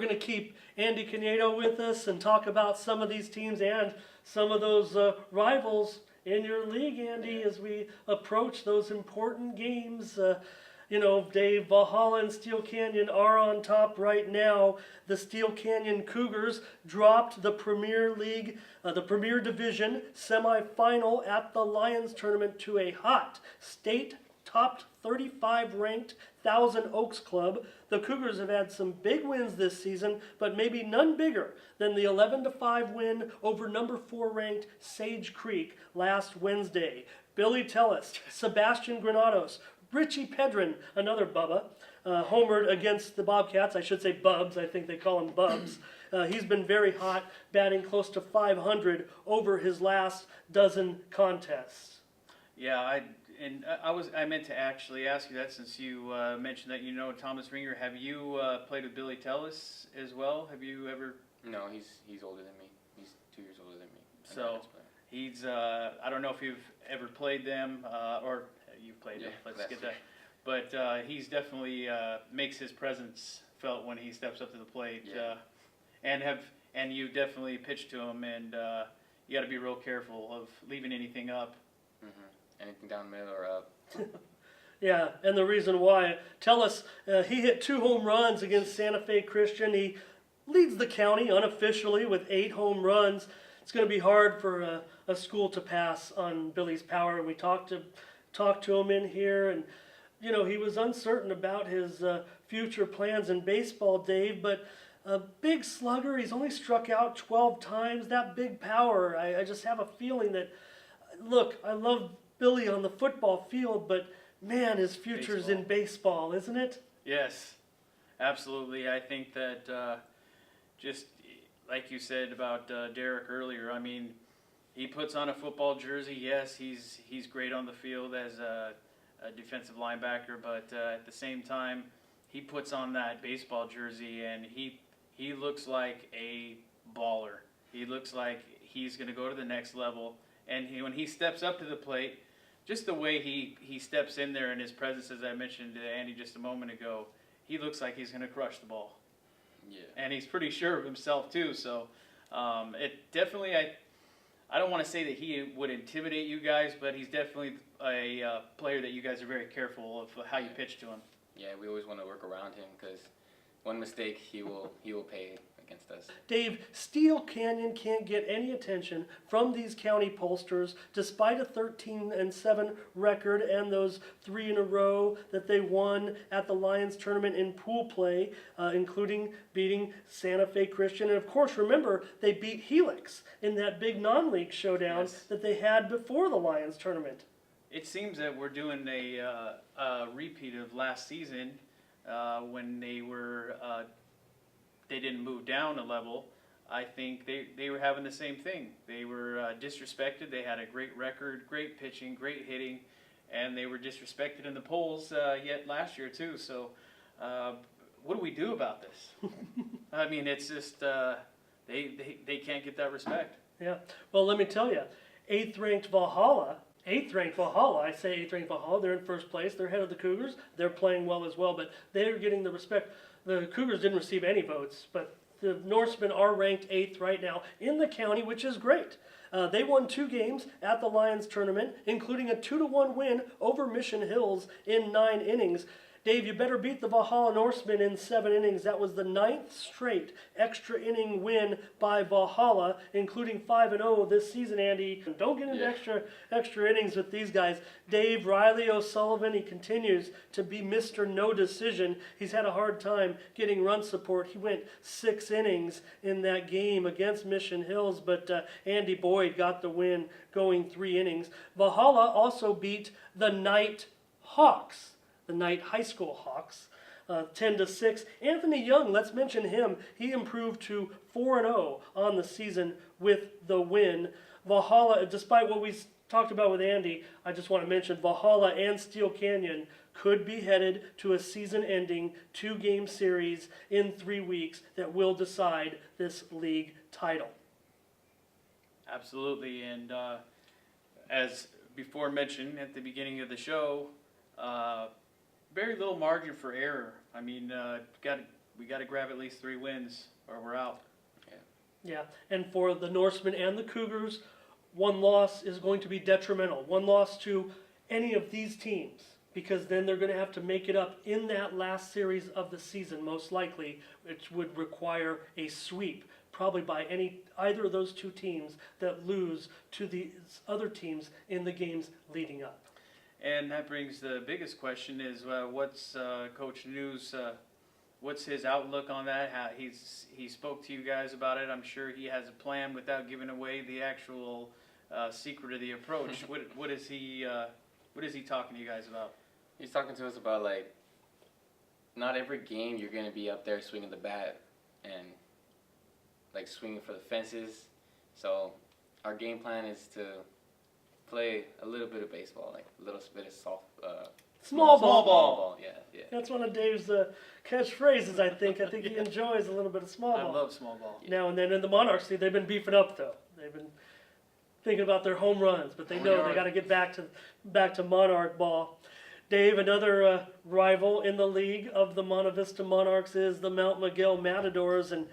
going to keep Andy Canedo with us and talk about some of these teams and some of those rivals in your league, Andy, as we approach those important games. Dave, Valhalla and Steel Canyon are on top right now. The Steel Canyon Cougars dropped the Premier League, the Premier Division semifinal at the Lions Tournament to a hot state top 35 ranked Thousand Oaks club. The Cougars have had some big wins this season, but maybe none bigger than the 11-5 win over number 4 ranked Sage Creek last Wednesday. Billy Tellis, Sebastian Granados, Richie Pedron, another Bubba, homered against the Bobcats. I should say Bubs. I think they call him Bubs. He's been very hot, batting close to 500 over his last dozen contests. Yeah, I meant to actually ask you that since you mentioned that you know Thomas Ringer. Have you played with Billy Tellis as well? Have you ever? No, he's older than me. He's 2 years older than me. So he's I don't know if you've ever played them or you've played them. Let's get that. But he's definitely makes his presence felt when he steps up to the plate. Yeah. And you definitely pitch to him, and you got to be real careful of leaving anything up. Mm-hmm. Anything down the middle or up. Yeah, and the reason why, tell us, he hit 2 home runs against Santa Fe Christian. He leads the county unofficially with 8 home runs. It's going to be hard for a school to pass on Billy's power. And we talked to him in here, and he was uncertain about his future plans in baseball, Dave, but a big slugger. He's only struck out 12 times. That big power, I just have a feeling that, look, I love Billy on the football field, but man, his future's in baseball, isn't it? Yes, absolutely. I think that just like you said about Derek earlier, I mean, he puts on a football jersey. Yes, he's great on the field as a defensive linebacker, but at the same time, he puts on that baseball jersey, and he looks like a baller. He looks like he's going to go to the next level, and when he steps up to the plate, just the way he steps in there and his presence, as I mentioned to Andy just a moment ago, he looks like he's going to crush the ball. Yeah. And he's pretty sure of himself too. So it definitely, I don't want to say that he would intimidate you guys, but he's definitely a player that you guys are very careful of how you pitch to him. Yeah, we always want to work around him because one mistake he will pay against us. Dave, Steel Canyon can't get any attention from these county pollsters despite a 13-7 record and those 3 in a row that they won at the Lions tournament in pool play, including beating Santa Fe Christian. And of course, remember, they beat Helix in that big non-league showdown that they had before the Lions tournament. It seems that we're doing a repeat of last season when they were they didn't move down a level. I think they were having the same thing. They were disrespected. They had a great record, great pitching, great hitting, and they were disrespected in the polls yet last year too. So what do we do about this? I mean, it's just they can't get that respect. Yeah. Well, let me tell you, 8th ranked Valhalla, I say 8th ranked Valhalla, they're in first place. They're ahead of the Cougars. They're playing well as well, but they're getting the respect. The Cougars didn't receive any votes, but the Norsemen are ranked 8th right now in the county, which is great. They won 2 games at the Lions tournament, including a 2-1 win over Mission Hills in 9 innings. Dave, you better beat the Valhalla Norsemen in 7 innings. That was the 9th straight extra inning win by Valhalla, including 5-0 this season, Andy. Don't get into extra innings with these guys. Dave Riley O'Sullivan, he continues to be Mr. No Decision. He's had a hard time getting run support. He went 6 innings in that game against Mission Hills, but Andy Boyd got the win going 3 innings. Valhalla also beat the Knight Hawks. The Knight High School Hawks, 10-6. Anthony Young, let's mention him. He improved to 4-0 on the season with the win. Valhalla, despite what we talked about with Andy, I just want to mention Valhalla and Steel Canyon could be headed to a season-ending 2-game series in 3 weeks that will decide this league title. Absolutely, and as before mentioned at the beginning of the show, very little margin for error. I mean, got we got to grab at least 3 wins or we're out. Yeah, and for the Norsemen and the Cougars, one loss is going to be detrimental. One loss to any of these teams, because then they're going to have to make it up in that last series of the season, most likely, which would require a sweep, probably by either of those 2 teams that lose to the other teams in the games leading up. And that brings the biggest question is what's Coach News, what's his outlook on that? How he spoke to you guys about it. I'm sure he has a plan without giving away the actual secret of the approach. What is he talking to you guys about? He's talking to us about, like, not every game you're going to be up there swinging the bat and, like, swinging for the fences. So our game plan is to play a little bit of baseball, like a little bit of soft, Small Small ball. ball. Yeah. That's one of Dave's catchphrases, I think. I think he enjoys a little bit of small I ball. love small ball. Now and then in the Monarchs, they've been beefing up, though. They've been thinking about their home runs, but they know they got to get back to Monarch ball. Dave, another rival in the league of the Monte Vista Monarchs is the Mount Miguel Matadors, and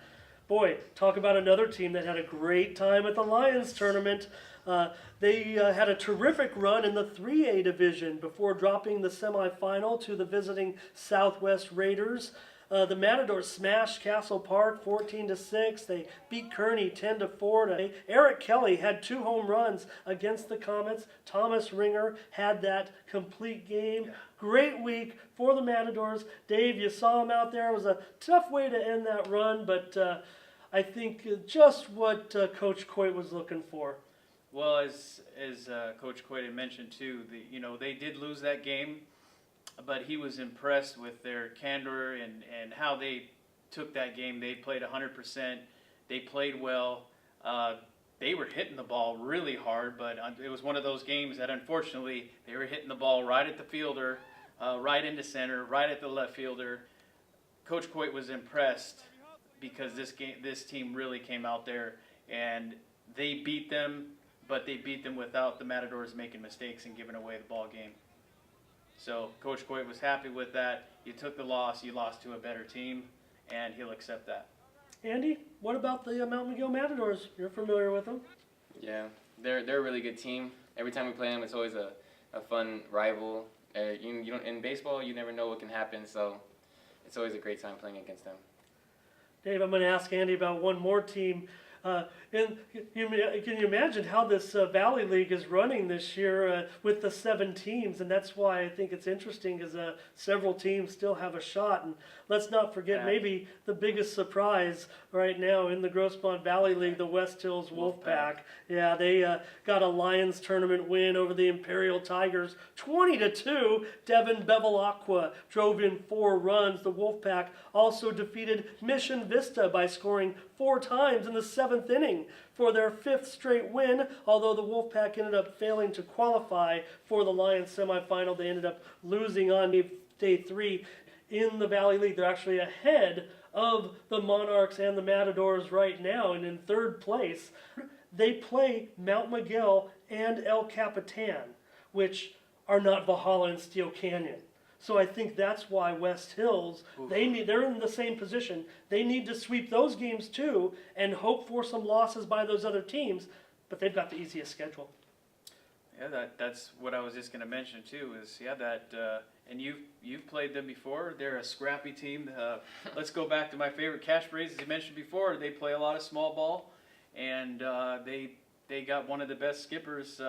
boy, talk about another team that had a great time at the Lions tournament. They had a terrific run in the 3A division before dropping the semifinal to the visiting Southwest Raiders. The Matadors smashed Castle Park 14-6. They beat Kearney 10-4. Eric Kelly had 2 home runs against the Comets. Thomas Ringer had that complete game. Great week for the Matadors. Dave, you saw him out there. It was a tough way to end that run, but I think just what Coach Coit was looking for. Well, as Coach Coit had mentioned too, they did lose that game, but he was impressed with their candor and how they took that game. They played 100%. They played well. They were hitting the ball really hard, but it was one of those games that unfortunately they were hitting the ball right at the fielder, right into center, right at the left fielder. Coach Coit was impressed because this team really came out there and they beat them, but they beat them without the Matadors making mistakes and giving away the ball game. So Coach Coit was happy with that. You took the loss, you lost to a better team, and he'll accept that. Andy, what about the Mount Miguel Matadors? You're familiar with them. Yeah, they're a really good team. Every time we play them, it's always a fun rival. You don't, in baseball, you never know what can happen, so it's always a great time playing against them. Dave, I'm going to ask Andy about one more team. Can you imagine how this Valley League is running this year with the 7 teams? And that's why I think it's interesting, because several teams still have a shot. And let's not forget maybe the biggest surprise right now in the Grossmont Valley League, the West Hills Wolfpack. Yeah, they got a Lions tournament win over the Imperial Tigers, 20-2. Devin Bevilacqua drove in 4 runs. The Wolfpack also defeated Mission Vista by scoring 4 times in the 7th inning for their 5th straight win. Although the Wolfpack ended up failing to qualify for the Lions semifinal, they ended up losing on day 3 in the Valley League. They're actually ahead of the Monarchs and the Matadors right now, and in 3rd place. They play Mount Miguel and El Capitan, which are not Valhalla and Steel Canyon. So I think that's why West Hills, they're in the same position. They need to sweep those games too and hope for some losses by those other teams, but they've got the easiest schedule. Yeah, that's what I was just going to mention too. And you've played them before. They're a scrappy team. Let's go back to my favorite catchphrase, as you mentioned before. They play a lot of small ball, and they got one of the best skippers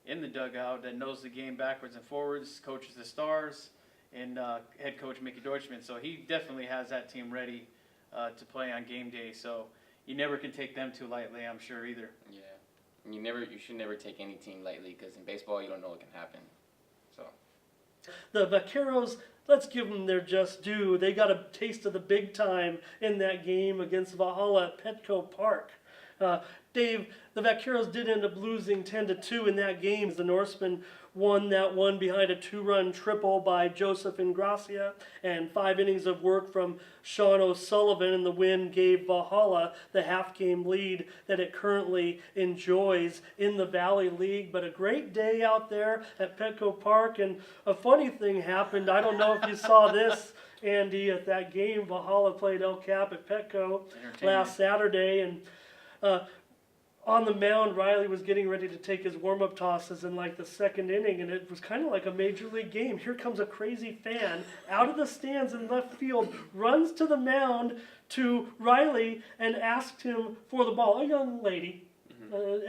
in the dugout that knows the game backwards and forwards, coaches the stars, and head coach Mickey Deutschman. So he definitely has that team ready to play on game day. So you never can take them too lightly, I'm sure, either. Yeah, and you should never take any team lightly, because in baseball you don't know what can happen. So The Vaqueros, let's give them their just due. They got a taste of the big time in that game against Valhalla at Petco Park. Dave, the Vaqueros did end up losing 10-2 in that game. The Norsemen won that one behind a 2-run triple by Joseph Ingracia and 5 innings of work from Sean O'Sullivan, and the win gave Valhalla the half-game lead that it currently enjoys in the Valley League. But a great day out there at Petco Park, and a funny thing happened. I don't know if you saw this, Andy, at that game. Valhalla played El Cap at Petco last Saturday, and on the mound, Riley was getting ready to take his warm-up tosses in like the second inning, and it was kind of like a major league game. Here comes a crazy fan out of the stands in left field, runs to the mound to Riley and asked him for the ball. A young lady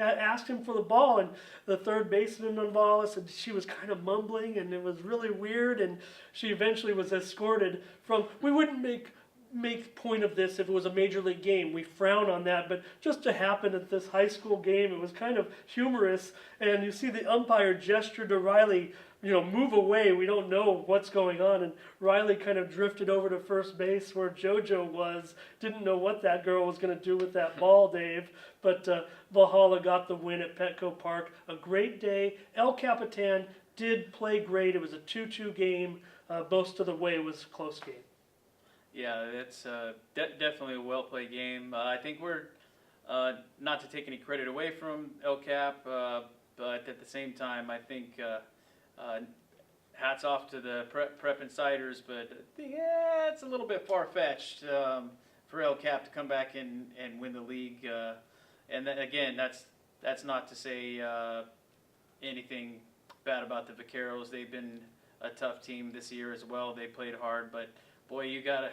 asked him for the ball, and the third baseman Nonvala said she was kind of mumbling, and it was really weird, and she eventually was escorted from. We wouldn't make point of this if it was a major league game. We frown on that, but just to happen at this high school game, it was kind of humorous. And you see the umpire gesture to Riley, move away. We don't know what's going on. And Riley kind of drifted over to first base where JoJo was. Didn't know what that girl was going to do with that ball, Dave. But Valhalla got the win at Petco Park. A great day. El Capitan did play great. It was a 2-2 game. Most of the way it was a close game. Yeah, it's definitely a well-played game. I think we're, not to take any credit away from El Cap, but at the same time, I think hats off to the prep insiders, but yeah, it's a little bit far-fetched for El Cap to come back and win the league. And then again, that's not to say anything bad about the Vaqueros. They've been a tough team this year as well. They played hard, but boy, you got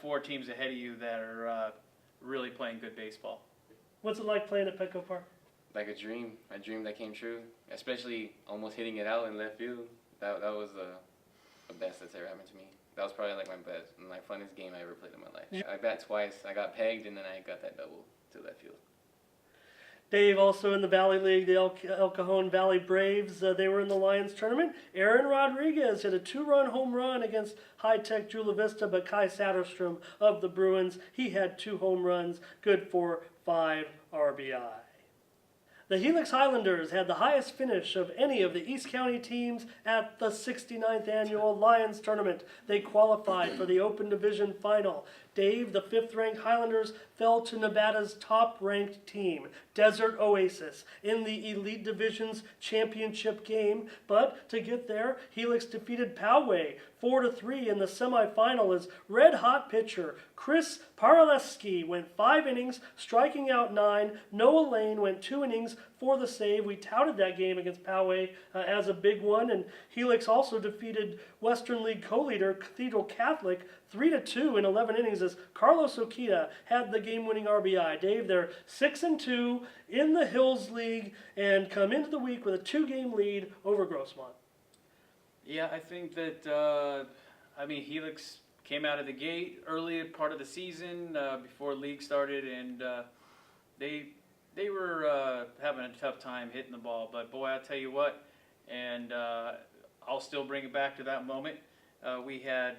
4 teams ahead of you that are really playing good baseball. What's it like playing at Petco Park? Like a dream that came true. Especially almost hitting it out in left field. That was the best that's ever happened to me. That was probably like my funnest game I ever played in my life. I bat twice. I got pegged, and then I got that double to left field. Dave, also in the Valley League, the El Cajon Valley Braves, they were in the Lions tournament. Aaron Rodriguez hit a 2-run home run against high-tech Chula Vista, but Kai Satterstrom of the Bruins, he had 2 home runs, good for 5 RBI. The Helix Highlanders had the highest finish of any of the East County teams at the 69th Annual Lions Tournament. They qualified for the Open Division Final. Dave, the 5th-ranked Highlanders, fell to Nevada's top-ranked team, Desert Oasis, in the Elite Division's championship game. But to get there, Helix defeated Poway 4-3 in the semifinal as red-hot pitcher Chris Paraleski went 5 innings, striking out 9. Noah Lane went 2 innings for the save. We touted that game against Poway as a big one, and Helix also defeated Western League co-leader Cathedral Catholic 3-2 in 11 innings as Carlos Okita had the game-winning RBI. Dave, they're 6-2 in the Hills League and come into the week with a 2-game lead over Grossmont. Yeah, I think that Helix came out of the gate early part of the season before league started, and they were having a tough time hitting the ball. But boy, I'll tell you what, and I'll still bring it back to that moment. We had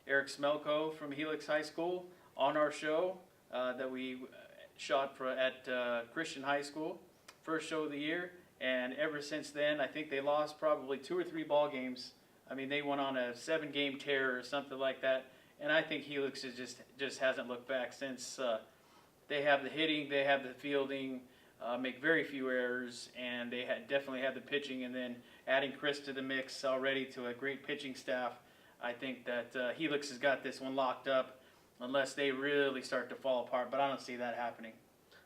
Eric Smelko from Helix High School on our show that we shot at Christian High School, first show of the year. And ever since then, I think they lost probably 2 or 3 ball games. I mean, they went on a 7-game tear or something like that. And I think Helix is just hasn't looked back since. They have the hitting, they have the fielding, make very few errors, and they definitely have the pitching. And then adding Chris to the mix already to a great pitching staff, I think that Helix has got this one locked up unless they really start to fall apart. But I don't see that happening.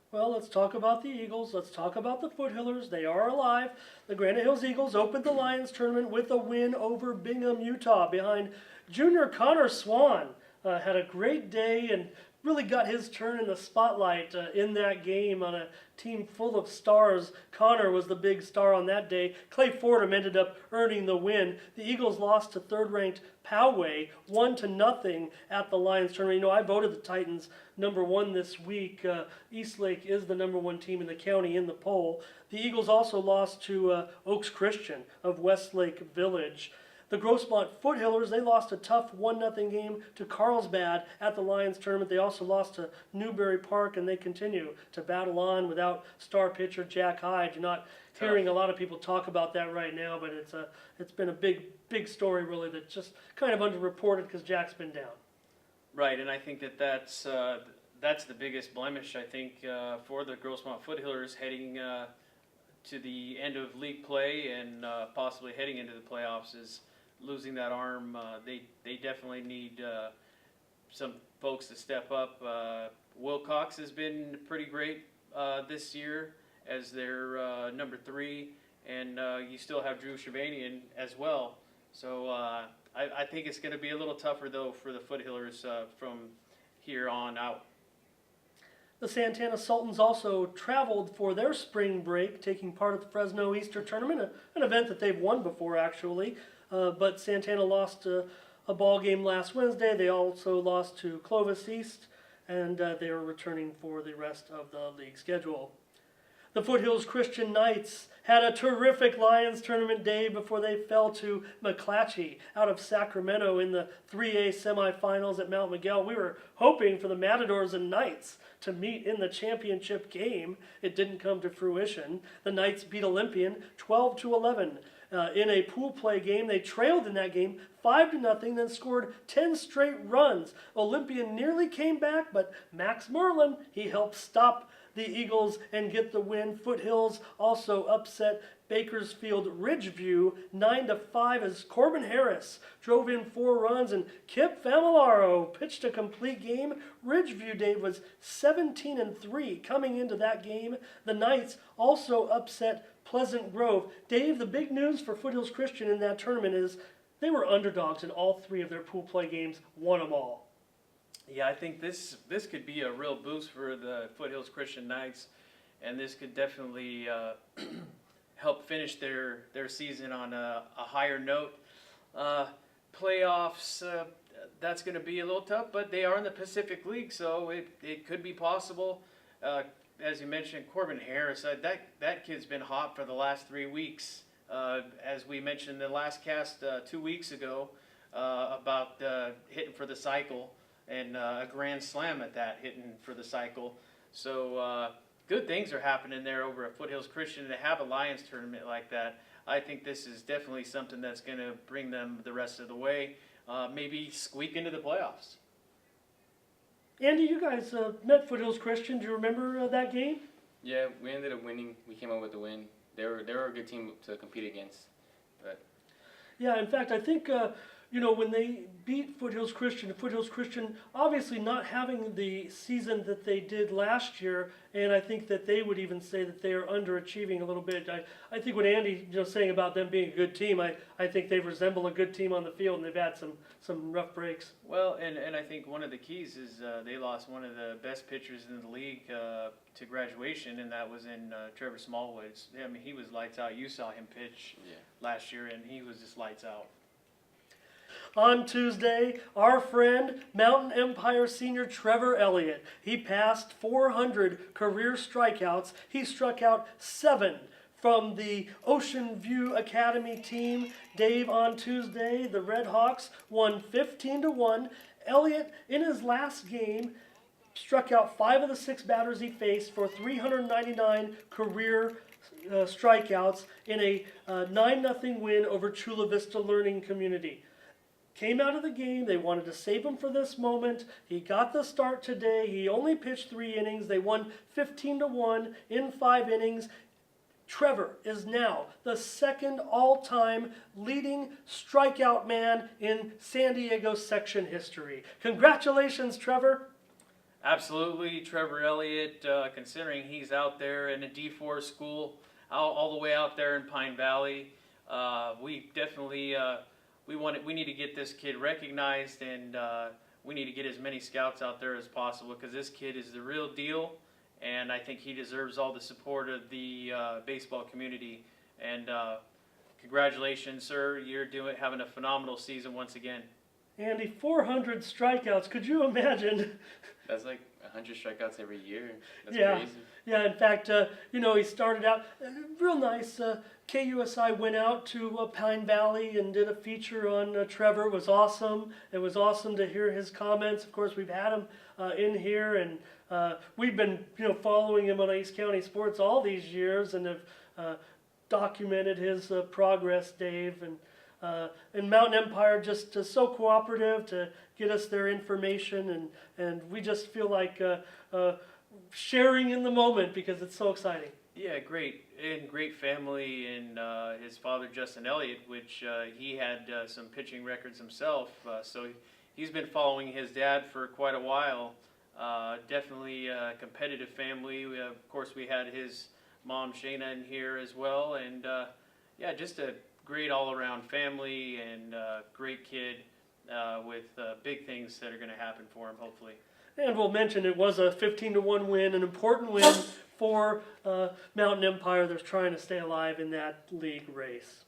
Well, let's talk about the Eagles. Let's talk about the Foothillers. They are alive. The Granite Hills Eagles opened the Lions tournament with a win over Bingham, Utah, behind junior Connor Swan. Had a great day and really got his turn in the spotlight in that game on a team full of stars. Connor was the big star on that day. Clay Fordham ended up earning the win. The Eagles lost to 3rd-ranked Poway 1-0 at the Lions tournament. I voted the Titans #1 this week. Eastlake is the #1 team in the county in the poll. The Eagles also lost to Oaks Christian of Westlake Village. The Grossmont Foothillers, they lost a tough 1-0 game to Carlsbad at the Lions tournament. They also lost to Newberry Park, and they continue to battle on without star pitcher Jack Hyde. You're not hearing a lot of people talk about that right now, but it's been a big story really that's just kind of underreported because Jack's been down. Right, and I think that's the biggest blemish, I think, for the Grossmont Foothillers heading to the end of league play and possibly heading into the playoffs is losing that arm. They definitely need some folks to step up. Wilcox has been pretty great this year as their number 3, and you still have Drew Shabanian as well. So I think it's going to be a little tougher, though, for the Foothillers from here on out. The Santana Sultans also traveled for their spring break, taking part at the Fresno Easter Tournament, an event that they've won before, actually. But Santana lost a ball game last Wednesday. They also lost to Clovis East, and they are returning for the rest of the league schedule. The Foothills Christian Knights had a terrific Lions tournament day before they fell to McClatchy out of Sacramento in the 3A semifinals at Mount Miguel. We were hoping for the Matadors and Knights to meet in the championship game. It didn't come to fruition. The Knights beat Olympian 12-11. In a pool play game, they trailed in that game 5-0, then scored 10 straight runs. Olympian nearly came back, but Max Merlin, he helped stop the Eagles and get the win. Foothills also upset Bakersfield Ridgeview 9-5 as Corbin Harris drove in 4 runs and Kip Familaro pitched a complete game. Ridgeview, Dave, was 17-3 coming into that game. The Knights also upset Pleasant Grove. Dave, the big news for Foothills Christian in that tournament is they were underdogs in all 3 of their pool play games, won them all. Yeah, I think this could be a real boost for the Foothills Christian Knights, and this could definitely help finish their season on a higher note. Playoffs, that's going to be a little tough, but they are in the Pacific League, so it could be possible. As you mentioned, Corbin Harris, that kid's been hot for the last 3 weeks. As we mentioned in the last cast 2 weeks ago about hitting for the cycle. And a grand slam at that, hitting for the cycle. So good things are happening there over at Foothills Christian. To have a Lions tournament like that, I think this is definitely something that's going to bring them the rest of the way. Maybe squeak into the playoffs. Andy, you guys met Foothills Christian. Do you remember that game? Yeah, we ended up winning. We came up with the win. They were a good team to compete against. But yeah, in fact, I think when they beat Foothills Christian obviously not having the season that they did last year, and I think that they would even say that they are underachieving a little bit. I think what Andy saying about them being a good team, I think they resemble a good team on the field, and they've had some rough breaks. Well, and I think one of the keys is they lost one of the best pitchers in the league to graduation, and that was in Trevor Smallwood. I mean, he was lights out. You saw him pitch last year, and he was just lights out. On Tuesday, our friend, Mountain Empire senior Trevor Elliott, he passed 400 career strikeouts. He struck out 7 from the Ocean View Academy team. Dave, on Tuesday, the Red Hawks won 15-1. Elliott, in his last game, struck out 5 of the 6 batters he faced for 399 career strikeouts in a 9-0 win over Chula Vista Learning Community. Came out of the game. They wanted to save him for this moment. He got the start today. He only pitched 3 innings. They won 15-1 in 5 innings. Trevor is now the 2nd all-time leading strikeout man in San Diego section history. Congratulations, Trevor. Absolutely, Trevor Elliott, considering he's out there in a D4 school, all the way out there in Pine Valley. We definitely... We need to get this kid recognized, and we need to get as many scouts out there as possible because this kid is the real deal, and I think he deserves all the support of the baseball community. And congratulations, sir! You're having a phenomenal season once again. Andy, 400 strikeouts. Could you imagine? that's like 100 strikeouts every year. That's Yeah. crazy. Yeah, in fact, he started out real nice. KUSI went out to Pine Valley and did a feature on Trevor. It was awesome. It was awesome to hear his comments. Of course, we've had him in here, and we've been following him on East County Sports all these years, and have documented his progress, Dave. And Mountain Empire just so cooperative to get us their information, and we just feel like sharing in the moment because it's so exciting. Yeah, great family, and his father Justin Elliott, which he had some pitching records himself, so he's been following his dad for quite a while. Definitely a competitive family. Of course, we had his mom Shayna in here as well, and yeah, just a great all-around family and great kid with big things that are going to happen for him, hopefully. And we'll mention it was a 15-1 win, an important win for Mountain Empire that's trying to stay alive in that league race.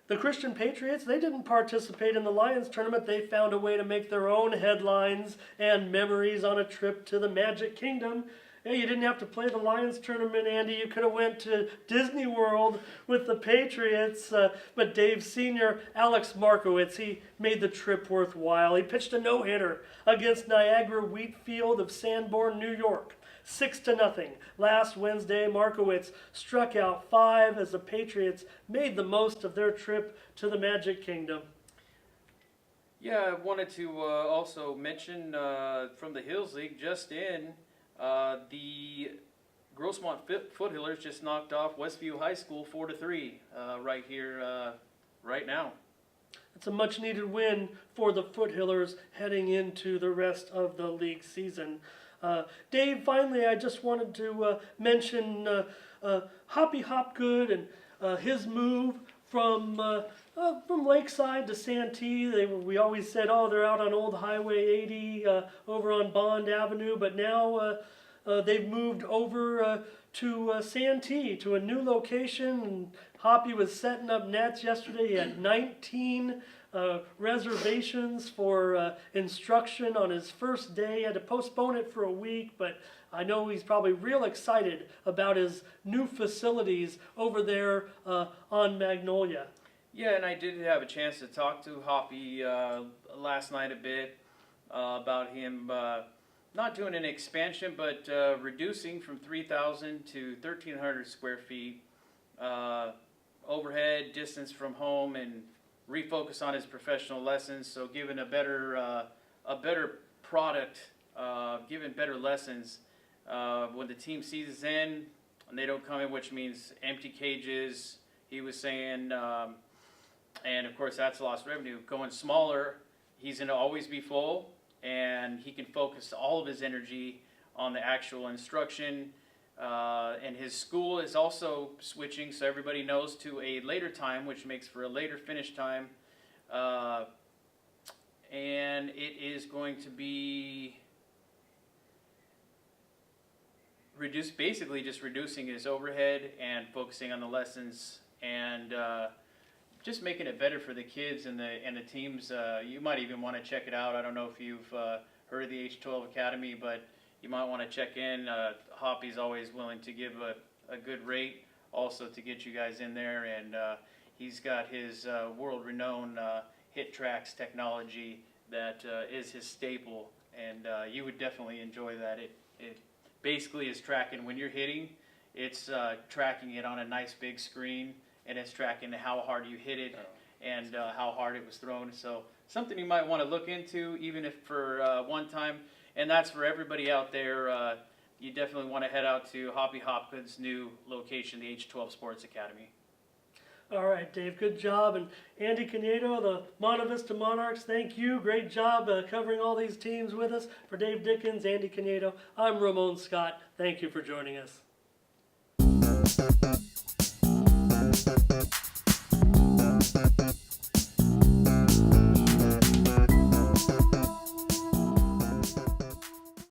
The Christian Patriots, they didn't participate in the Lions tournament. They found a way to make their own headlines and memories on a trip to the Magic Kingdom. Yeah, you didn't have to play the Lions tournament, Andy. You could have went to Disney World with the Patriots. But Dave Sr., Alex Markowitz, he made the trip worthwhile. He pitched a no-hitter against Niagara Wheatfield of Sanborn, New York. 6-0. Last Wednesday, Markowitz struck out 5 as the Patriots made the most of their trip to the Magic Kingdom. Yeah, I wanted to also mention from the Hills League, just in, the Grossmont Foothillers just knocked off Westview High School 4-3 right here, right now. It's a much-needed win for the Foothillers heading into the rest of the league season. Dave, finally, I just wanted to mention Hoppy Hopgood and his move from Lakeside to Santee. We always said, oh, they're out on Old Highway 80 over on Bond Avenue, but now they've moved over to Santee, to a new location. And Hoppy was setting up nets yesterday. He had 19 reservations for instruction on his first day. He had to postpone it for a week, but I know he's probably real excited about his new facilities over there on Magnolia. Yeah, and I did have a chance to talk to Hoppy last night a bit about him not doing an expansion, but reducing from 3,000 to 1,300 square feet overhead, distance from home, and refocus on his professional lessons. So giving a better product, giving better lessons when the team season's in and they don't come in, which means empty cages. He was saying. And of course, that's lost revenue. Going smaller, he's going to always be full, and he can focus all of his energy on the actual instruction. And his school is also switching, so everybody knows, to a later time, which makes for a later finish time. And it is going to be basically just reducing his overhead and focusing on the lessons, and just making it better for the kids and the teams. You might even want to check it out. I don't know if you've heard of the H12 Academy, but you might want to check in. Hoppy's always willing to give a good rate, also to get you guys in there. And he's got his world-renowned hit tracks technology that is his staple, and you would definitely enjoy that. It basically is tracking when you're hitting. It's tracking it on a nice big screen, and it's tracking how hard you hit it and how hard it was thrown. So something you might want to look into, even if for one time. And that's for everybody out there. You definitely want to head out to Hoppy Hopgood's new location, the H12 Sports Academy. All right, Dave, good job. And Andy Canedo, the Monte Vista Monarchs, thank you. Great job covering all these teams with us. For Dave Dickens, Andy Canedo, I'm Ramon Scott. Thank you for joining us.